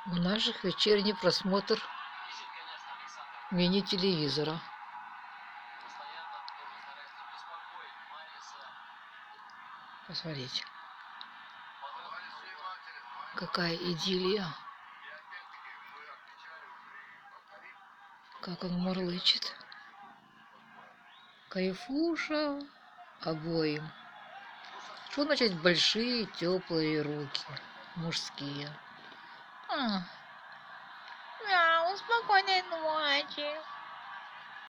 У наших вечерний просмотр мини-телевизора. Посмотрите, какая идиллия. Как он мурлычет. Кайфуша обоим. Что значит большие теплые руки мужские? Мяу, спокойной ночи.